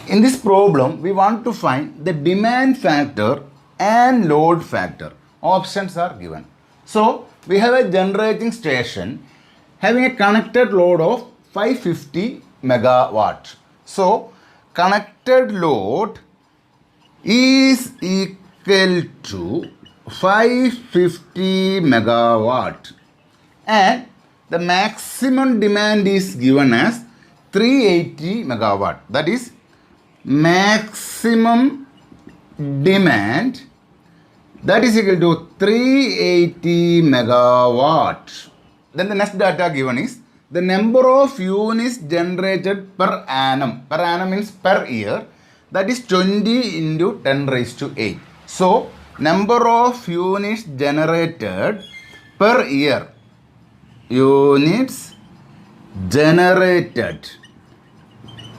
In this problem, we want to find the demand factor and load factor. Options are given. So, we have a generating station having a connected load of 550 megawatt. So, connected load is equal to 550 megawatt and the maximum demand is given as 380 megawatt. That is maximum demand that is equal to 380 megawatt. Then the next data given is the number of units generated per annum. Per annum means per year. That is 20 into 10 raised to 8. So, number of units generated per year. Units generated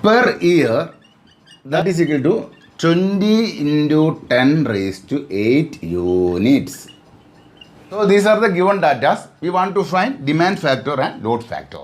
per year, that is equal to 20 into 10 raised to 8 units. So these are the given data. We want to find demand factor and load factor.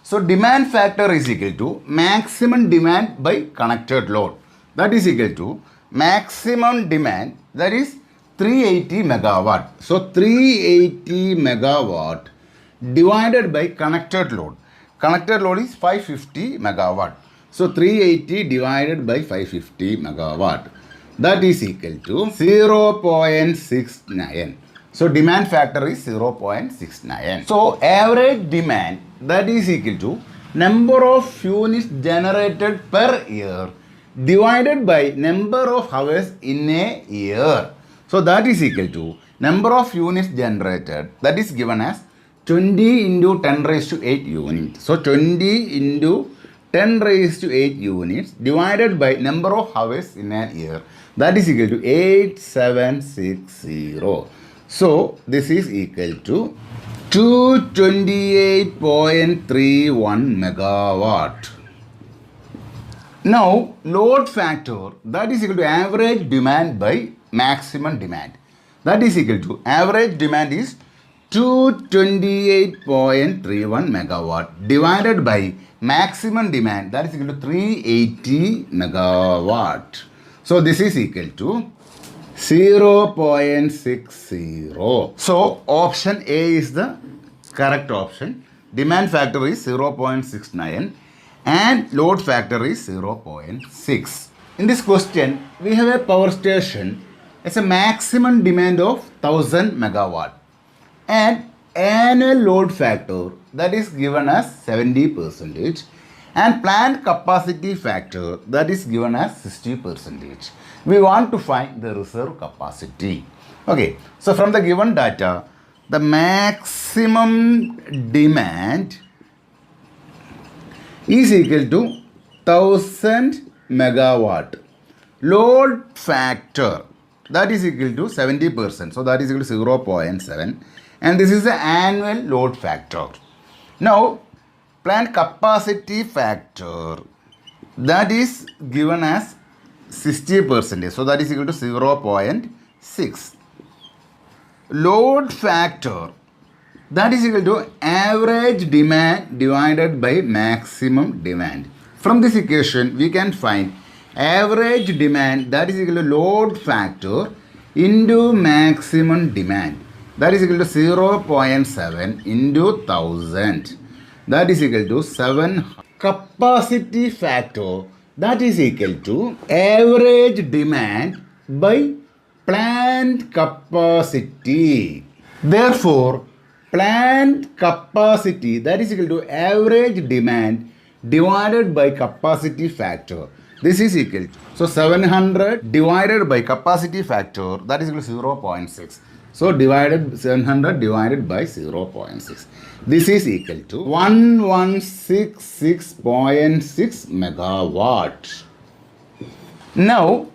So demand factor is equal to maximum demand by connected load. That is equal to maximum demand, that is 380 megawatt. So 380 megawatt divided by connected load. Connected load is 550 megawatt. So 380 divided by 550 megawatt. That is equal to 0.69. So demand factor is 0.69. So average demand, that is equal to number of units generated per year divided by number of hours in a year. So that is equal to number of units generated, that is given as 20 into 10 raised to 8 units. So 20 into 10 raised to 8 units divided by number of hours in a year, that is equal to 8760. So this is equal to 228.31 megawatt. Now, load factor, that is equal to average demand by maximum demand. That is equal to average demand is 228.31 megawatt divided by maximum demand, that is equal to 380 megawatt. So, this is equal to 0.60. So, option A is the correct option. Demand factor is 0.69. And load factor is 0.6. In this question, we have a power station as a maximum demand of 1000 megawatt and annual load factor, that is given as 70% and plant capacity factor, that is given as 60%. We want to find the reserve capacity. Okay, so from the given data, the maximum demand is equal to 1000 megawatt. Load factor, that is equal to 70%. So that is equal to 0.7. And this is the annual load factor. Now, plant capacity factor, that is given as 60%. So that is equal to 0.6. Load factor, that is equal to average demand divided by maximum demand. From this equation, we can find average demand, that is equal to load factor into maximum demand. That is equal to 0.7 into 1000. That is equal to 7. Capacity factor, that is equal to average demand by plant capacity. Therefore, plant capacity, that is equal to average demand divided by capacity factor. This is equal to, so 700 divided by capacity factor, that is equal to 0.6. So 700 divided by 0.6. This is equal to 1166.6 megawatt. Now,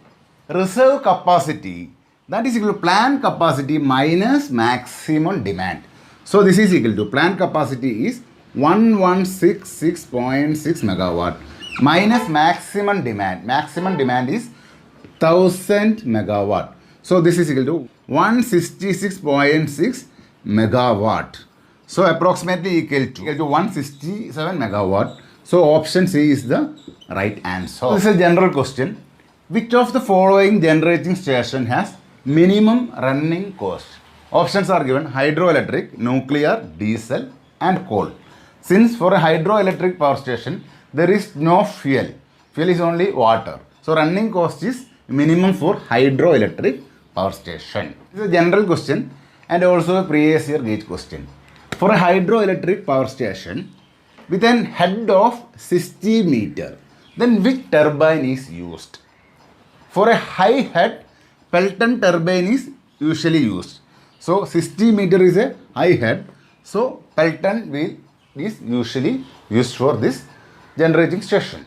reserve capacity, that is equal to plant capacity minus maximum demand. So this is equal to plant capacity is 1166.6 megawatt minus maximum demand. Maximum demand is 1000 megawatt. So this is equal to 166.6 megawatt. So approximately equal to 167 megawatt. So option C is the right answer. This is a general question. Which of the following generating station has minimum running cost? Options are given: hydroelectric, nuclear, diesel and coal. Since for a hydroelectric power station there is no fuel. Fuel is only water. So running cost is minimum for hydroelectric power station. This is a general question and also a previous year gauge question. For a hydroelectric power station with an head of 60 meter, then which turbine is used? For a high head, Pelton turbine is usually used. So 60 meter is a high head. So Pelton wheel is usually used for this generating station.